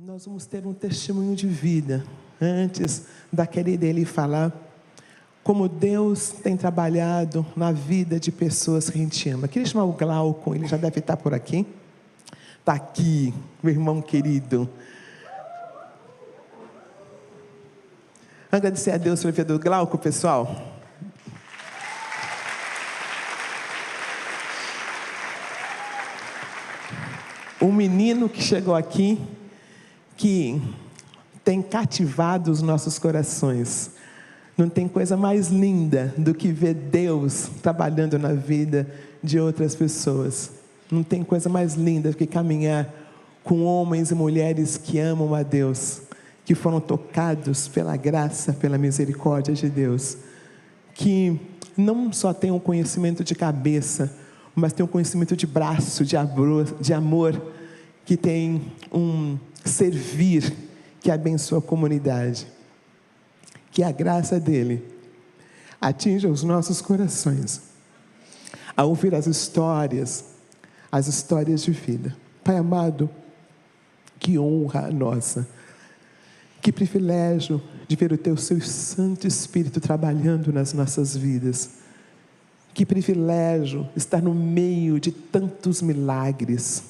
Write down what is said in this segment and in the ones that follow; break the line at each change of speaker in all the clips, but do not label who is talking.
Nós vamos ter um testemunho de vida antes daquele dele falar como Deus tem trabalhado na vida de pessoas que a gente ama. Queria chamar o Glauco, ele já deve estar por aqui. Está aqui, meu irmão querido. Agradecer a Deus pela vida do Glauco, pessoal. Um menino que chegou aqui, que tem cativado os nossos corações. Não tem coisa mais linda do que ver Deus trabalhando na vida de outras pessoas. Não tem coisa mais linda do que caminhar com homens e mulheres que amam a Deus, que foram tocados pela graça, pela misericórdia de Deus, que não só tem um conhecimento de cabeça, mas tem um conhecimento de braço, de amor, que tem um servir que abençoa a comunidade. Que a graça dele atinja os nossos corações, a ouvir as histórias de vida. Pai amado, que honra a nossa, que privilégio de ver o teu Santo Espírito trabalhando nas nossas vidas. Que privilégio estar no meio de tantos milagres.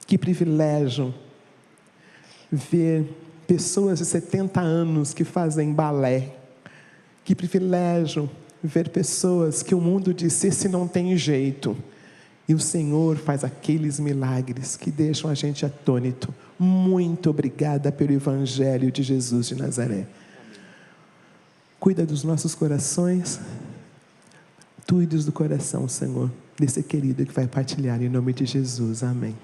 Que privilégio ver pessoas de 70 anos que fazem balé. Que privilégio ver pessoas que o mundo disse: esse não tem jeito. E o Senhor faz aqueles milagres que deixam a gente atônito. Muito obrigada pelo Evangelho de Jesus de Nazaré. Cuida dos nossos corações. Cuides do coração, Senhor, desse querido que vai partilhar em nome de Jesus. Amém.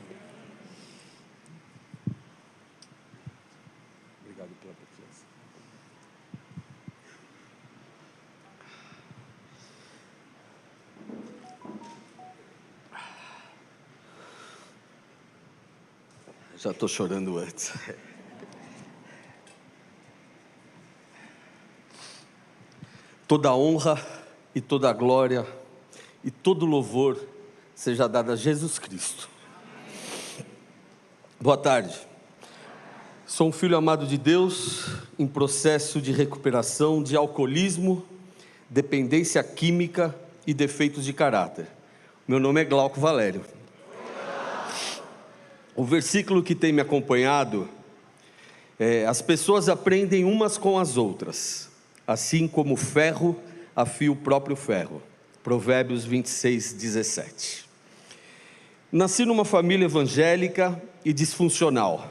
Obrigado pela confiança. Já estou chorando antes. Toda honra e toda glória e todo louvor seja dado a Jesus Cristo. Boa tarde. Sou um filho amado de Deus, em processo de recuperação de alcoolismo, dependência química e defeitos de caráter. Meu nome é Glauco Valério. O versículo que tem me acompanhado é: as pessoas aprendem umas com as outras, assim como o ferro afia o próprio ferro. Provérbios 26, 17. Nasci numa família evangélica e disfuncional.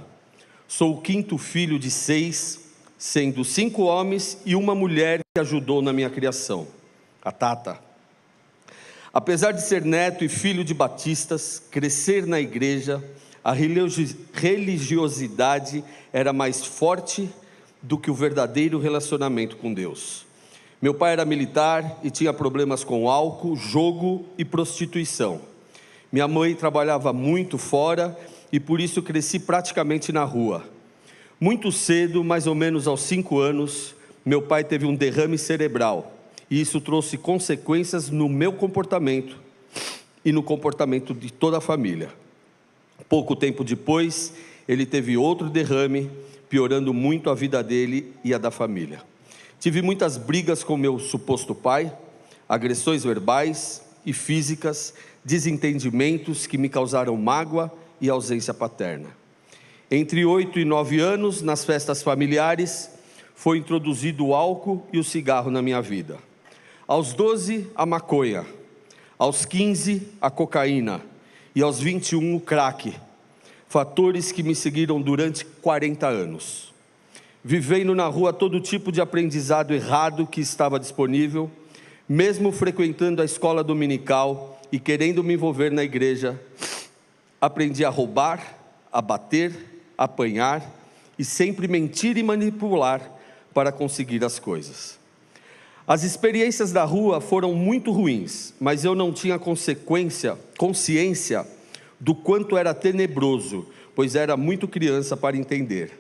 Sou o quinto filho de 6, sendo 5 homens e uma mulher que ajudou na minha criação, a Tata. Apesar de ser neto e filho de batistas, crescer na igreja, a religiosidade era mais forte do que o verdadeiro relacionamento com Deus. Meu pai era militar e tinha problemas com álcool, jogo e prostituição. Minha mãe trabalhava muito fora e por isso cresci praticamente na rua. Muito cedo, mais ou menos aos 5 anos, meu pai teve um derrame cerebral e isso trouxe consequências no meu comportamento e no comportamento de toda a família. Pouco tempo depois, ele teve outro derrame, piorando muito a vida dele e a da família. Tive muitas brigas com meu suposto pai, agressões verbais e físicas, desentendimentos que me causaram mágoa e ausência paterna. Entre 8 e 9 anos, nas festas familiares, foi introduzido o álcool e o cigarro na minha vida. Aos 12, a maconha. Aos 15, a cocaína. E aos 21, o crack. Fatores que me seguiram durante 40 anos. Vivendo na rua todo tipo de aprendizado errado que estava disponível, mesmo frequentando a escola dominical e querendo me envolver na igreja, aprendi a roubar, a bater, a apanhar e sempre mentir e manipular para conseguir as coisas. As experiências da rua foram muito ruins, mas eu não tinha consciência do quanto era tenebroso, pois era muito criança para entender.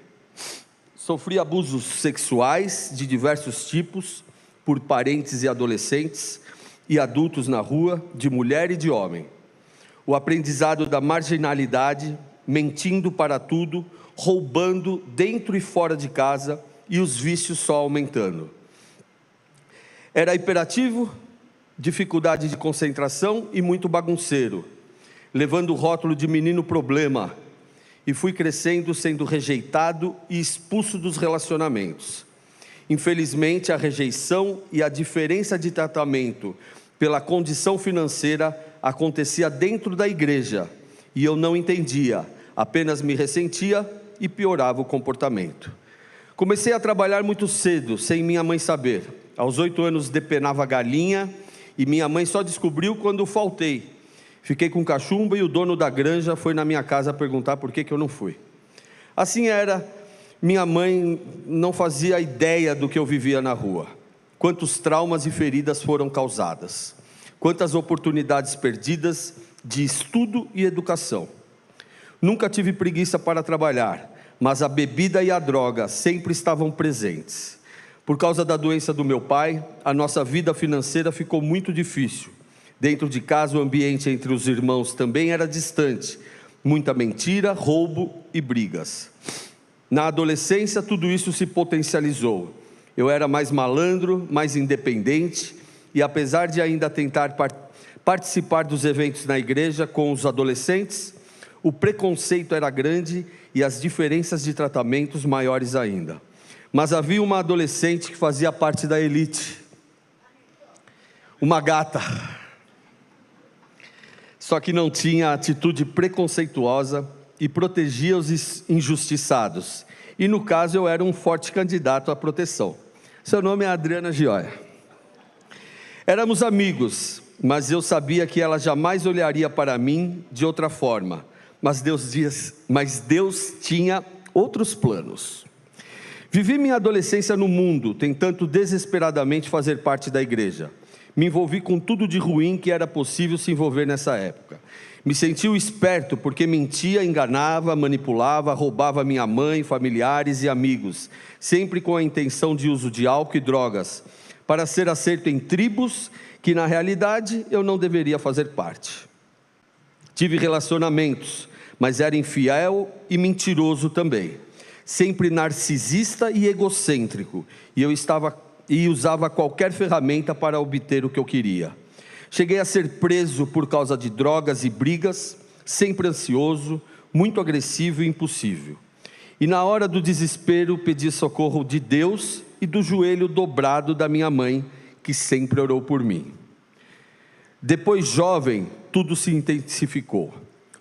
Sofri abusos sexuais de diversos tipos, por parentes e adolescentes e adultos na rua, de mulher e de homem. O aprendizado da marginalidade, mentindo para tudo, roubando dentro e fora de casa e os vícios só aumentando. Era hiperativo, dificuldade de concentração e muito bagunceiro, levando o rótulo de menino problema, e fui crescendo sendo rejeitado e expulso dos relacionamentos. Infelizmente, a rejeição e a diferença de tratamento pela condição financeira acontecia dentro da igreja, e eu não entendia, apenas me ressentia e piorava o comportamento. Comecei a trabalhar muito cedo, sem minha mãe saber. Aos 8 anos depenava galinha, e minha mãe só descobriu quando faltei. Fiquei com cachumba e o dono da granja foi na minha casa perguntar por que eu não fui. Assim era, minha mãe não fazia ideia do que eu vivia na rua. Quantos traumas e feridas foram causadas. Quantas oportunidades perdidas de estudo e educação. Nunca tive preguiça para trabalhar, mas a bebida e a droga sempre estavam presentes. Por causa da doença do meu pai, a nossa vida financeira ficou muito difícil. Dentro de casa, o ambiente entre os irmãos também era distante. Muita mentira, roubo e brigas. Na adolescência, tudo isso se potencializou. Eu era mais malandro, mais independente, e apesar de ainda tentar participar dos eventos na igreja com os adolescentes, o preconceito era grande e as diferenças de tratamentos maiores ainda. Mas havia uma adolescente que fazia parte da elite, uma gata, só que não tinha atitude preconceituosa e protegia os injustiçados, e no caso eu era um forte candidato à proteção. Seu nome é Adriana Gioia. Éramos amigos, mas eu sabia que ela jamais olharia para mim de outra forma, mas Deus tinha outros planos. Vivi minha adolescência no mundo, tentando desesperadamente fazer parte da igreja. Me envolvi com tudo de ruim que era possível se envolver nessa época. Me senti o esperto porque mentia, enganava, manipulava, roubava minha mãe, familiares e amigos, sempre com a intenção de uso de álcool e drogas, para ser aceito em tribos que na realidade eu não deveria fazer parte. Tive relacionamentos, mas era infiel e mentiroso também. Sempre narcisista e egocêntrico, e usava qualquer ferramenta para obter o que eu queria. Cheguei a ser preso por causa de drogas e brigas, sempre ansioso, muito agressivo e impossível. E na hora do desespero pedi socorro de Deus e do joelho dobrado da minha mãe, que sempre orou por mim. Depois jovem, tudo se intensificou.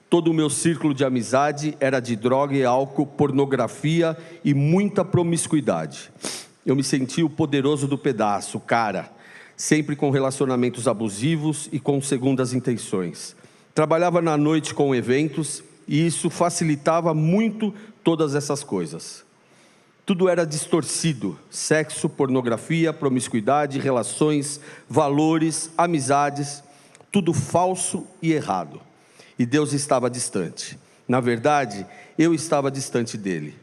Todo o meu círculo de amizade era de droga e álcool, pornografia e muita promiscuidade. Eu me sentia o poderoso do pedaço, cara, sempre com relacionamentos abusivos e com segundas intenções. Trabalhava na noite com eventos e isso facilitava muito todas essas coisas. Tudo era distorcido: sexo, pornografia, promiscuidade, relações, valores, amizades, tudo falso e errado. E Deus estava distante. Na verdade, eu estava distante dele.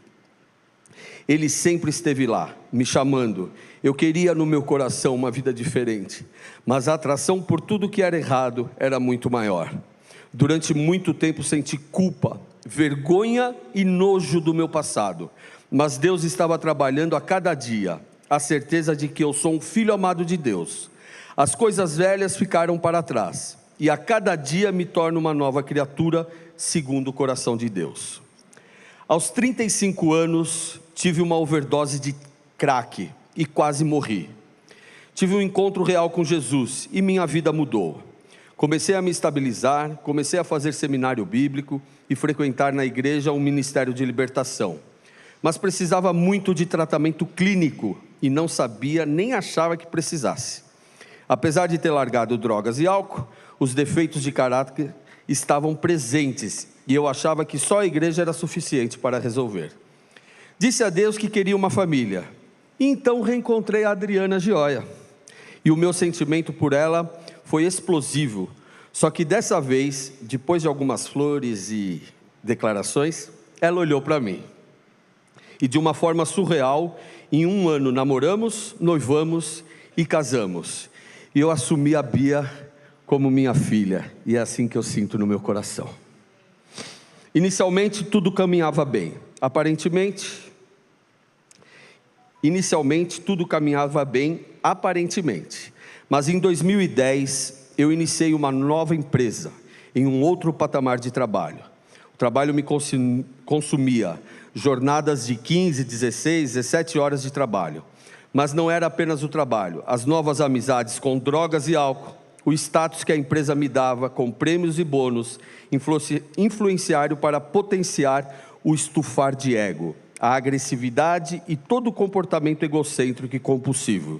Ele sempre esteve lá, me chamando. Eu queria no meu coração uma vida diferente, mas a atração por tudo que era errado era muito maior. Durante muito tempo senti culpa, vergonha e nojo do meu passado, mas Deus estava trabalhando a cada dia, a certeza de que eu sou um filho amado de Deus. As coisas velhas ficaram para trás, e a cada dia me torno uma nova criatura, segundo o coração de Deus. Aos 35 anos, tive uma overdose de crack e quase morri. Tive um encontro real com Jesus e minha vida mudou. Comecei a me estabilizar, comecei a fazer seminário bíblico e frequentar na igreja um ministério de libertação. Mas precisava muito de tratamento clínico e não sabia, nem achava que precisasse. Apesar de ter largado drogas e álcool, os defeitos de caráter estavam presentes e eu achava que só a igreja era suficiente para resolver. Disse a Deus que queria uma família, e então reencontrei a Adriana Gioia, e o meu sentimento por ela foi explosivo, só que dessa vez, depois de algumas flores e declarações, ela olhou para mim, e de uma forma surreal, em 1 ano namoramos, noivamos e casamos, e eu assumi a Bia como minha filha, e é assim que eu sinto no meu coração. Inicialmente tudo caminhava bem, aparentemente, mas em 2010 eu iniciei uma nova empresa, em um outro patamar de trabalho. O trabalho me consumia jornadas de 15, 16, 17 horas de trabalho, mas não era apenas o trabalho, as novas amizades com drogas e álcool, o status que a empresa me dava com prêmios e bônus, influenciaram para potenciar o estufar de ego, a agressividade e todo o comportamento egocêntrico e compulsivo.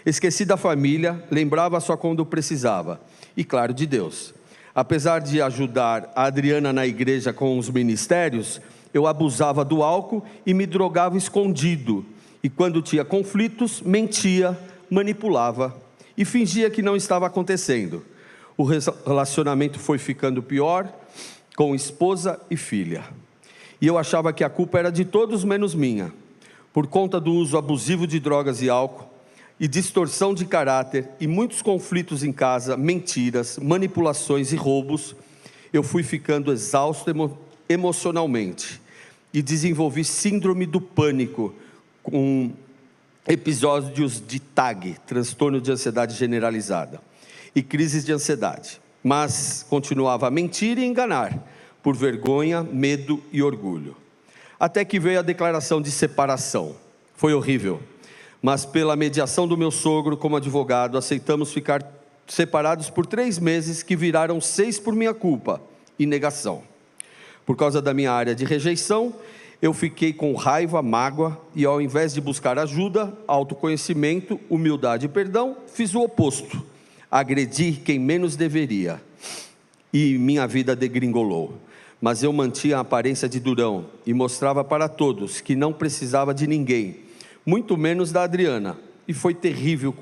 Esqueci da família, lembrava só quando precisava, e claro, de Deus. Apesar de ajudar a Adriana na igreja com os ministérios, eu abusava do álcool e me drogava escondido, e quando tinha conflitos, mentia, manipulava e fingia que não estava acontecendo. O relacionamento foi ficando pior com esposa e filha. E eu achava que a culpa era de todos menos minha. Por conta do uso abusivo de drogas e álcool, e distorção de caráter, e muitos conflitos em casa, mentiras, manipulações e roubos, eu fui ficando exausto emocionalmente. E desenvolvi síndrome do pânico, com episódios de TAG, transtorno de ansiedade generalizada, e crises de ansiedade, mas continuava a mentir e enganar, por vergonha, medo e orgulho, até que veio a declaração de separação. Foi horrível, mas pela mediação do meu sogro como advogado, aceitamos ficar separados por 3 meses, que viraram 6 por minha culpa e negação. Por causa da minha área de rejeição, eu fiquei com raiva, mágoa, e ao invés de buscar ajuda, autoconhecimento, humildade e perdão, fiz o oposto. Agredi quem menos deveria, e minha vida degringolou. Mas eu mantinha a aparência de durão, e mostrava para todos que não precisava de ninguém, muito menos da Adriana, e fui terrível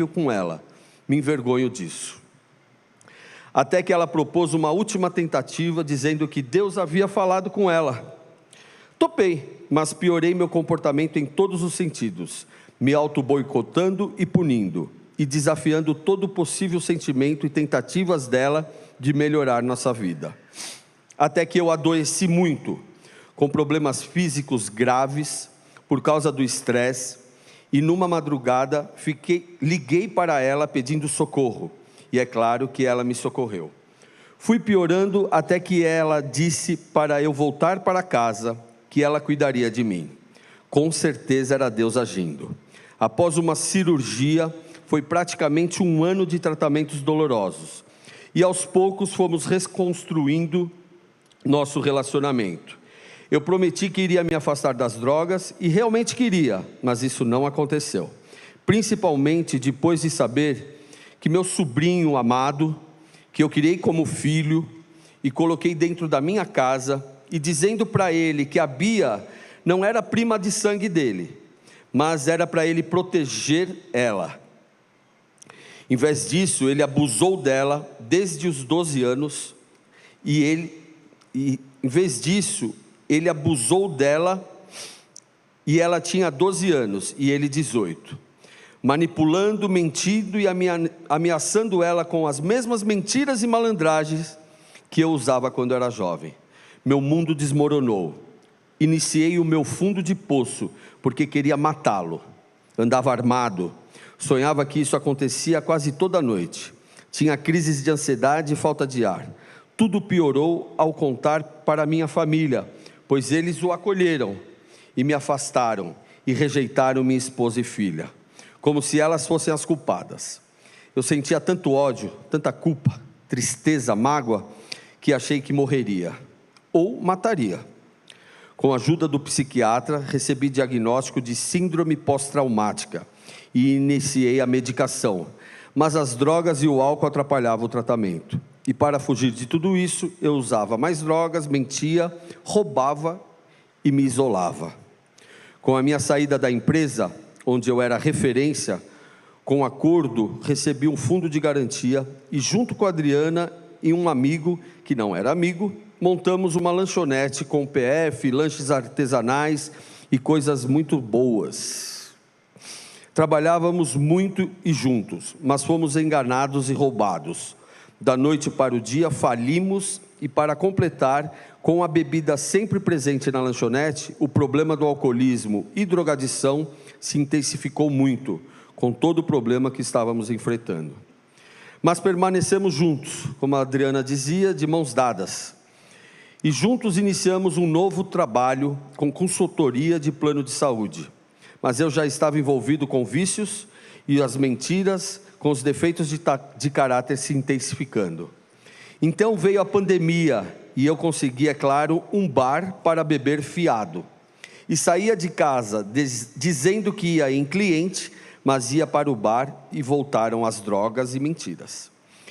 com ela. Me envergonho disso. Até que ela propôs uma última tentativa, dizendo que Deus havia falado com ela. Topei, mas piorei meu comportamento em todos os sentidos, me auto-boicotando e punindo, e desafiando todo o possível sentimento e tentativas dela de melhorar nossa vida. Até que eu adoeci muito, com problemas físicos graves, por causa do estresse, e numa madrugada liguei para ela pedindo socorro, e é claro que ela me socorreu. Fui piorando até que ela disse para eu voltar para casa, que ela cuidaria de mim. Com certeza era Deus agindo. Após uma cirurgia, foi praticamente 1 ano de tratamentos dolorosos, e aos poucos fomos reconstruindo nosso relacionamento. Eu prometi que iria me afastar das drogas, e realmente queria, mas isso não aconteceu, principalmente depois de saber que meu sobrinho amado, que eu criei como filho, e coloquei dentro da minha casa, e dizendo para ele que a Bia não era prima de sangue dele, mas era para ele proteger ela. Em vez disso, ele abusou dela desde os 12 anos, e ela tinha 12 anos, e ele 18, manipulando, mentindo e ameaçando ela com as mesmas mentiras e malandragens que eu usava quando era jovem. Meu mundo desmoronou. Iniciei o meu fundo de poço, porque queria matá-lo. Andava armado, sonhava que isso acontecia quase toda noite. Tinha crises de ansiedade e falta de ar. Tudo piorou ao contar para minha família, pois eles o acolheram e me afastaram e rejeitaram minha esposa e filha, como se elas fossem as culpadas. Eu sentia tanto ódio, tanta culpa, tristeza, mágoa, que achei que morreria ou mataria. Com a ajuda do psiquiatra, recebi diagnóstico de síndrome pós-traumática e iniciei a medicação, mas as drogas e o álcool atrapalhavam o tratamento. E para fugir de tudo isso, eu usava mais drogas, mentia, roubava e me isolava. Com a minha saída da empresa, onde eu era referência, com acordo, recebi um fundo de garantia e junto com a Adriana e um amigo, que não era amigo, montamos uma lanchonete com PF, lanches artesanais e coisas muito boas. Trabalhávamos muito e juntos, mas fomos enganados e roubados. Da noite para o dia falimos e para completar, com a bebida sempre presente na lanchonete, o problema do alcoolismo e drogadição se intensificou muito, com todo o problema que estávamos enfrentando. Mas permanecemos juntos, como a Adriana dizia, de mãos dadas. E juntos iniciamos um novo trabalho com consultoria de plano de saúde. Mas eu já estava envolvido com vícios e as mentiras, com os defeitos de caráter se intensificando. Então veio a pandemia e eu consegui, é claro, um bar para beber fiado. E saía de casa dizendo que ia em cliente, mas ia para o bar e voltaram as drogas e mentiras.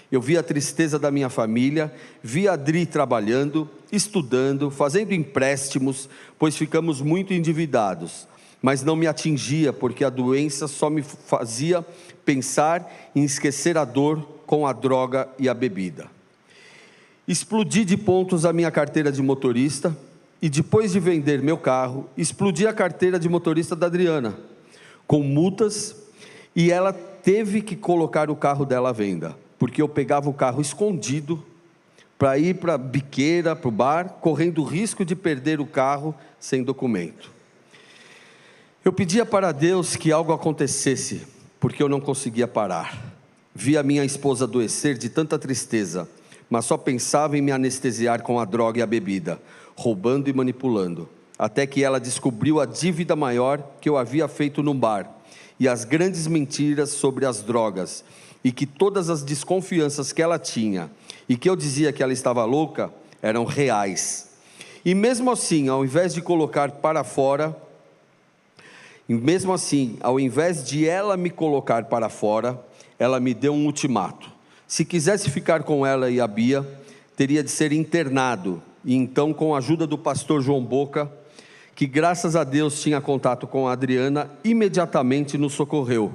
Eu vi a tristeza da minha família, vi a Adri trabalhando, estudando, fazendo empréstimos, pois ficamos muito endividados, mas não me atingia, porque a doença só me fazia pensar em esquecer a dor com a droga e a bebida. Explodi de pontos a minha carteira de motorista, e depois de vender meu carro, explodi a carteira de motorista da Adriana, com multas, e ela teve que colocar o carro dela à venda, porque eu pegava o carro escondido, para ir para a biqueira, para o bar, correndo o risco de perder o carro sem documento. Eu pedia para Deus que algo acontecesse, porque eu não conseguia parar. Vi a minha esposa adoecer de tanta tristeza, mas só pensava em me anestesiar com a droga e a bebida, roubando e manipulando, até que ela descobriu a dívida maior que eu havia feito no bar, e as grandes mentiras sobre as drogas, e que todas as desconfianças que ela tinha, e que eu dizia que ela estava louca, eram reais. E mesmo assim, ao invés de colocar para fora, ao invés de ela me colocar para fora, ela me deu um ultimato. Se quisesse ficar com ela e a Bia, teria de ser internado. E então, com a ajuda do pastor João Boca, que graças a Deus tinha contato com a Adriana, imediatamente nos socorreu.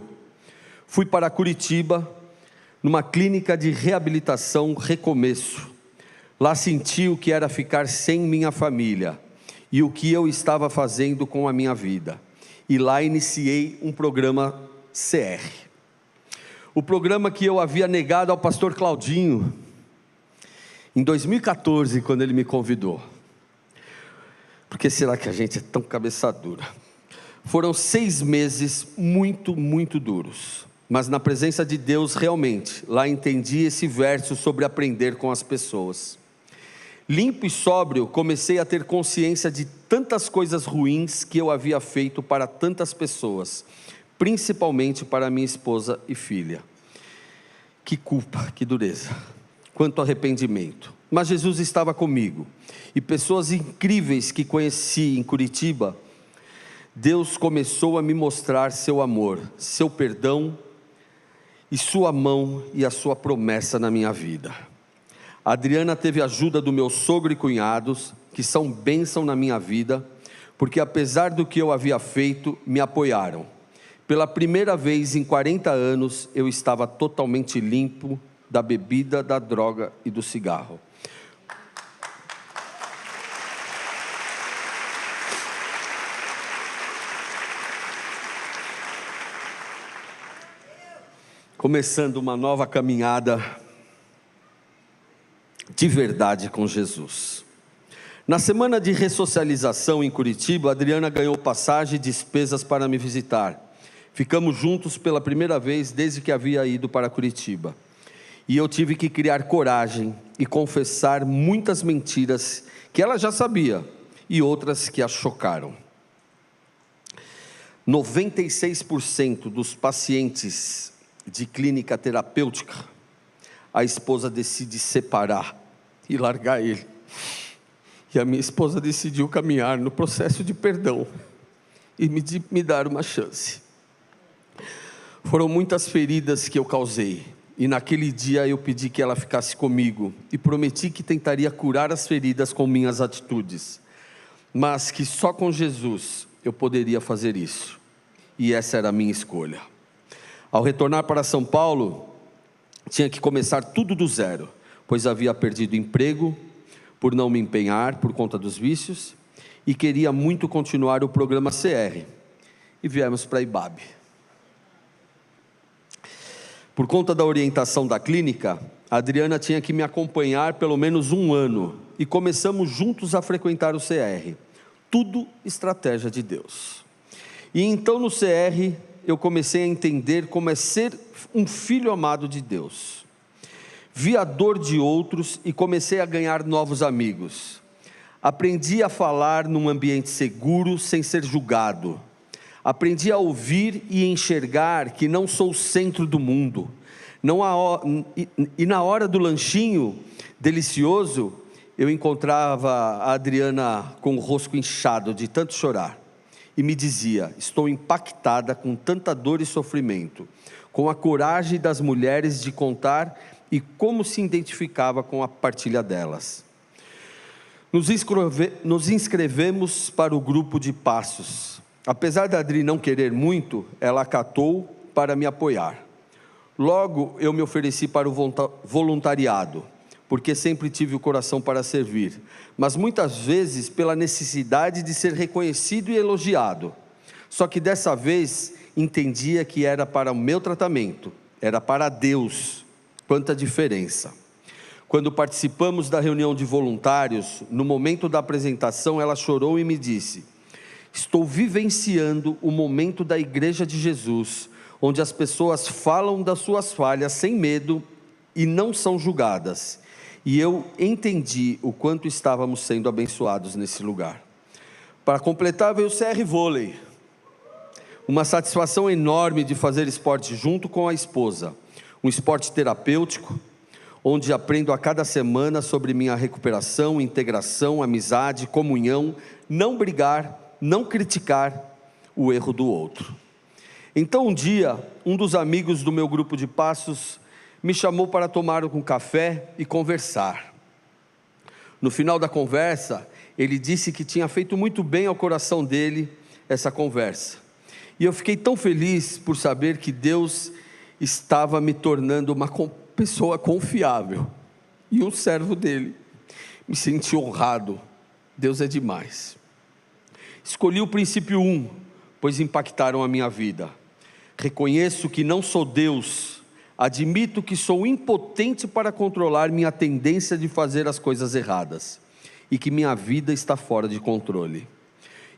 Fui para Curitiba, numa clínica de reabilitação Recomeço. Lá senti o que era ficar sem minha família e o que eu estava fazendo com a minha vida. E lá iniciei um programa CR. O programa que eu havia negado ao pastor Claudinho, em 2014, quando ele me convidou. Por que será que a gente é tão cabeça dura? Foram 6 meses muito, muito duros. Mas na presença de Deus, realmente, lá entendi esse verso sobre aprender com as pessoas. Limpo e sóbrio, comecei a ter consciência de tantas coisas ruins que eu havia feito para tantas pessoas, principalmente para minha esposa e filha. Que culpa, que dureza, quanto arrependimento. Mas Jesus estava comigo, e pessoas incríveis que conheci em Curitiba, Deus começou a me mostrar seu amor, seu perdão, e sua mão e a sua promessa na minha vida. A Adriana teve a ajuda do meu sogro e cunhados, que são bênção na minha vida, porque apesar do que eu havia feito, me apoiaram. Pela primeira vez em 40 anos, eu estava totalmente limpo da bebida, da droga e do cigarro. Começando uma nova caminhada de verdade com Jesus. Na semana de ressocialização em Curitiba, a Adriana ganhou passagem e despesas para me visitar. Ficamos juntos pela primeira vez desde que havia ido para Curitiba. E eu tive que criar coragem e confessar muitas mentiras que ela já sabia e outras que a chocaram. 96% dos pacientes de clínica terapêutica, a esposa decide separar e largar ele. E a minha esposa decidiu caminhar no processo de perdão e me dar uma chance. Foram muitas feridas que eu causei, e naquele dia eu pedi que ela ficasse comigo, e prometi que tentaria curar as feridas com minhas atitudes, mas que só com Jesus eu poderia fazer isso, e essa era a minha escolha. Ao retornar para São Paulo, tinha que começar tudo do zero, pois havia perdido emprego, por não me empenhar, por conta dos vícios, e queria muito continuar o programa CR, e viemos para Ibabe. Por conta da orientação da clínica, a Adriana tinha que me acompanhar pelo menos um ano, e começamos juntos a frequentar o CR. Tudo estratégia de Deus. E então no CR eu comecei a entender como é ser um filho amado de Deus. Vi a dor de outros e comecei a ganhar novos amigos. Aprendi a falar num ambiente seguro, sem ser julgado. Aprendi a ouvir e enxergar que não sou o centro do mundo. E na hora do lanchinho delicioso, eu encontrava a Adriana com o rosto inchado de tanto chorar. E me dizia: estou impactada com tanta dor e sofrimento, com a coragem das mulheres de contar e como se identificava com a partilha delas. Nos inscrevemos para o grupo de passos. Apesar da Adri não querer muito, ela acatou para me apoiar. Logo eu me ofereci para o voluntariado, porque sempre tive o coração para servir, mas muitas vezes pela necessidade de ser reconhecido e elogiado. Só que dessa vez entendia que era para o meu tratamento, era para Deus. Quanta diferença! Quando participamos da reunião de voluntários, no momento da apresentação, ela chorou e me disse: estou vivenciando o momento da Igreja de Jesus, onde as pessoas falam das suas falhas sem medo e não são julgadas. E eu entendi o quanto estávamos sendo abençoados nesse lugar. Para completar, veio o CR Vôlei. Uma satisfação enorme de fazer esporte junto com a esposa. Um esporte terapêutico, onde aprendo a cada semana sobre minha recuperação, integração, amizade, comunhão, não brigar, não criticar o erro do outro. Então um dia, um dos amigos do meu grupo de passos me chamou para tomar um café e conversar. No final da conversa, ele disse que tinha feito muito bem ao coração dele essa conversa. E eu fiquei tão feliz por saber que Deus estava me tornando uma pessoa confiável e um servo dele. Me senti honrado. Deus é demais. Escolhi o princípio 1, pois impactaram a minha vida. Reconheço que não sou Deus. Admito que sou impotente para controlar minha tendência de fazer as coisas erradas e que minha vida está fora de controle.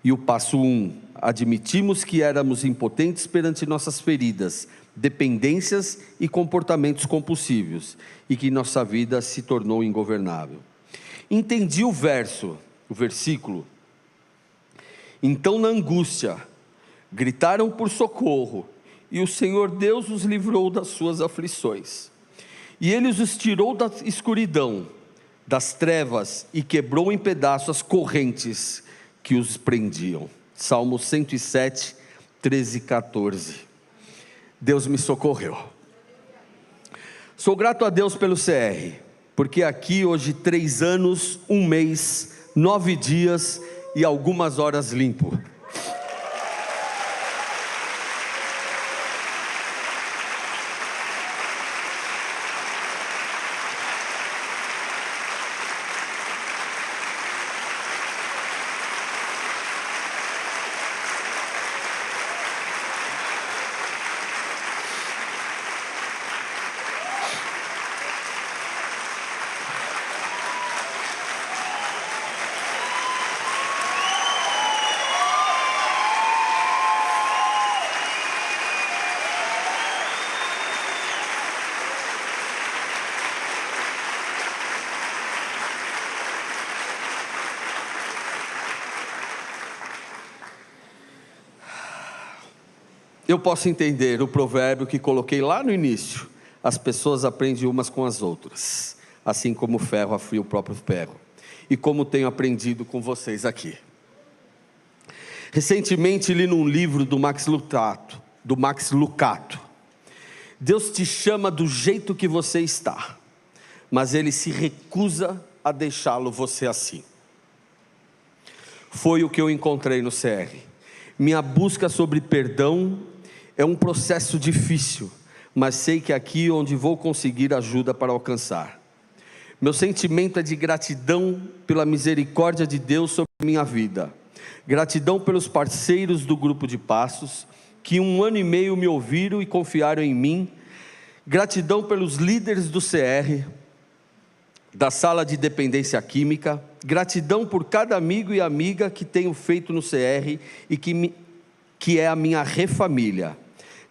E o passo 1, admitimos que éramos impotentes perante nossas feridas, dependências e comportamentos compulsivos e que nossa vida se tornou ingovernável. Entendi o versículo. Então na angústia, gritaram por socorro, e o Senhor Deus os livrou das suas aflições. E Ele os tirou da escuridão, das trevas, e quebrou em pedaços as correntes que os prendiam. Salmo 107, 13 e 14. Deus me socorreu. Sou grato a Deus pelo CR, porque aqui hoje 3 anos, 1 mês, 9 dias e algumas horas limpo. Eu posso entender o provérbio que coloquei lá no início: as pessoas aprendem umas com as outras, assim como o ferro afia o próprio ferro, e como tenho aprendido com vocês aqui. Recentemente li num livro do Max Lucado. Deus te chama do jeito que você está, mas Ele se recusa a deixá-lo você assim. Foi o que eu encontrei no CR. Minha busca sobre perdão é um processo difícil, mas sei que é aqui onde vou conseguir ajuda para alcançar. Meu sentimento é de gratidão pela misericórdia de Deus sobre minha vida. Gratidão pelos parceiros do grupo de passos, que 1 ano e meio me ouviram e confiaram em mim, Gratidão pelos líderes do CR, da sala de dependência química. Gratidão por cada amigo e amiga que tenho feito no CR e que é a minha refamília.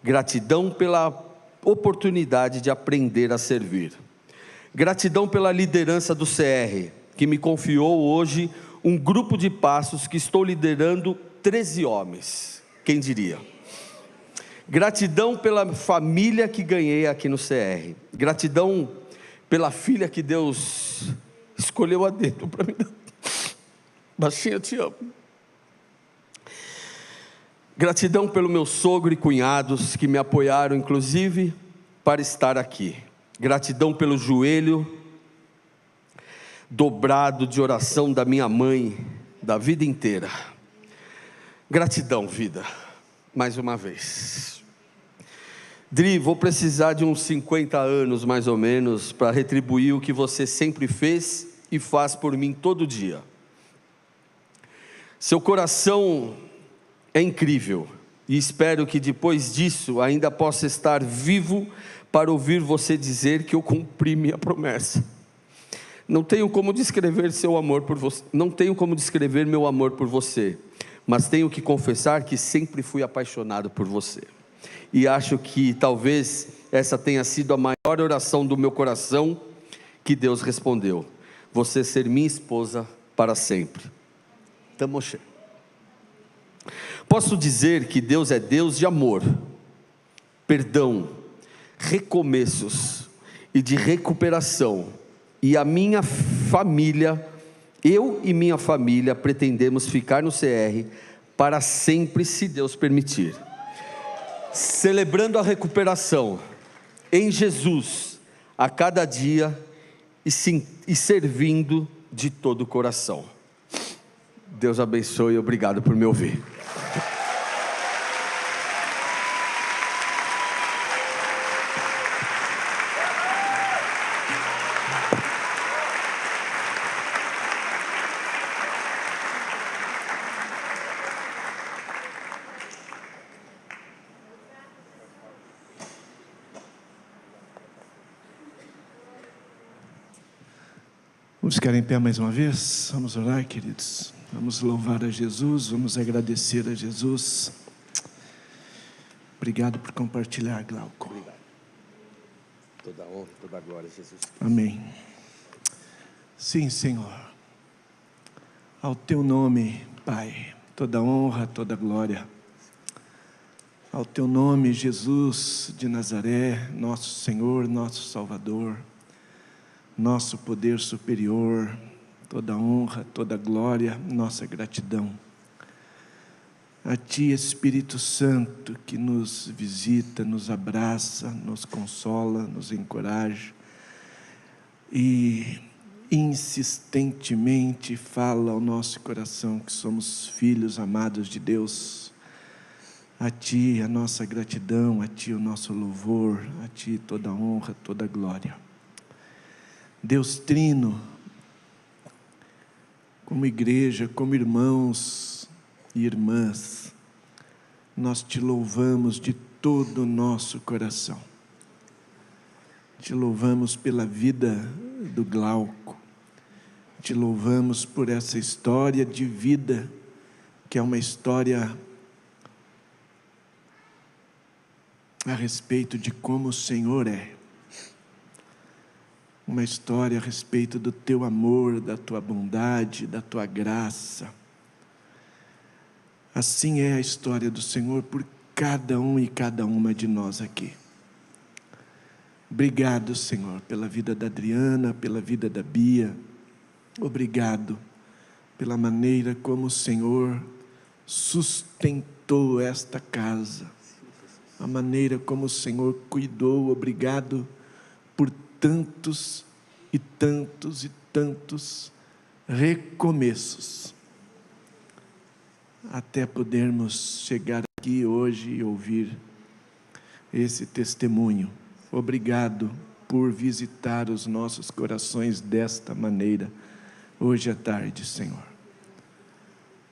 Gratidão pela oportunidade de aprender a servir. Gratidão pela liderança do CR, que me confiou hoje um grupo de passos que estou liderando 13 homens, quem diria? Gratidão pela família que ganhei aqui no CR. Gratidão pela filha que Deus escolheu a dedo para me dar. Baixinha, eu te amo. Gratidão pelo meu sogro e cunhados que me apoiaram, inclusive, para estar aqui. Gratidão pelo joelho dobrado de oração da minha mãe, da vida inteira. Gratidão, vida, mais uma vez. Dri, vou precisar de uns 50 anos, mais ou menos, para retribuir o que você sempre fez e faz por mim todo dia. Seu coração é incrível, e espero que depois disso ainda possa estar vivo para ouvir você dizer que eu cumpri minha promessa. Não tenho como descrever seu amor por você, não tenho como descrever meu amor por você, mas tenho que confessar que sempre fui apaixonado por você. E acho que talvez essa tenha sido a maior oração do meu coração que Deus respondeu: você ser minha esposa para sempre. Tamoshe. Posso dizer que Deus é Deus de amor, perdão, recomeços e de recuperação. E a minha família, eu e minha família pretendemos ficar no CR para sempre, se Deus permitir. Celebrando a recuperação em Jesus a cada dia e servindo de todo o coração. Deus abençoe e obrigado por me ouvir.
Vamos ficar em pé mais uma vez? Vamos orar, queridos. Vamos louvar a Jesus, vamos agradecer a Jesus. Obrigado por compartilhar, Glauco.
Obrigado. Toda honra, toda glória, Jesus.
Amém. Sim, Senhor. Ao teu nome, Pai, toda honra, toda glória. Ao teu nome, Jesus de Nazaré, nosso Senhor, nosso Salvador, nosso poder superior, toda honra, toda glória, nossa gratidão. A Ti, Espírito Santo, que nos visita, nos abraça, nos consola, nos encoraja e insistentemente fala ao nosso coração que somos filhos amados de Deus. A Ti a nossa gratidão, a Ti o nosso louvor, a Ti toda honra, toda glória. Deus Trino, como igreja, como irmãos e irmãs, nós Te louvamos de todo o nosso coração. Te louvamos pela vida do Glauco, Te louvamos por essa história de vida, que é uma história a respeito de como o Senhor é. Uma história a respeito do Teu amor, da Tua bondade, da Tua graça. Assim é a história do Senhor por cada um e cada uma de nós aqui. Obrigado, Senhor, pela vida da Adriana, pela vida da Bia. Obrigado pela maneira como o Senhor sustentou esta casa. A maneira como o Senhor cuidou. Obrigado por tantos e tantos e tantos recomeços, até podermos chegar aqui hoje e ouvir esse testemunho. Obrigado por visitar os nossos corações desta maneira, hoje à tarde, Senhor.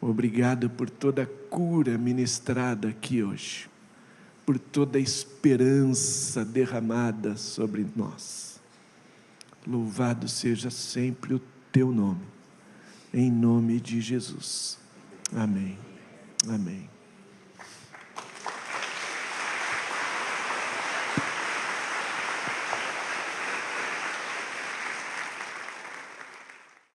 Obrigado por toda a cura ministrada aqui hoje, por toda a esperança derramada sobre nós. Louvado seja sempre o teu nome, em nome de Jesus. Amém. Amém.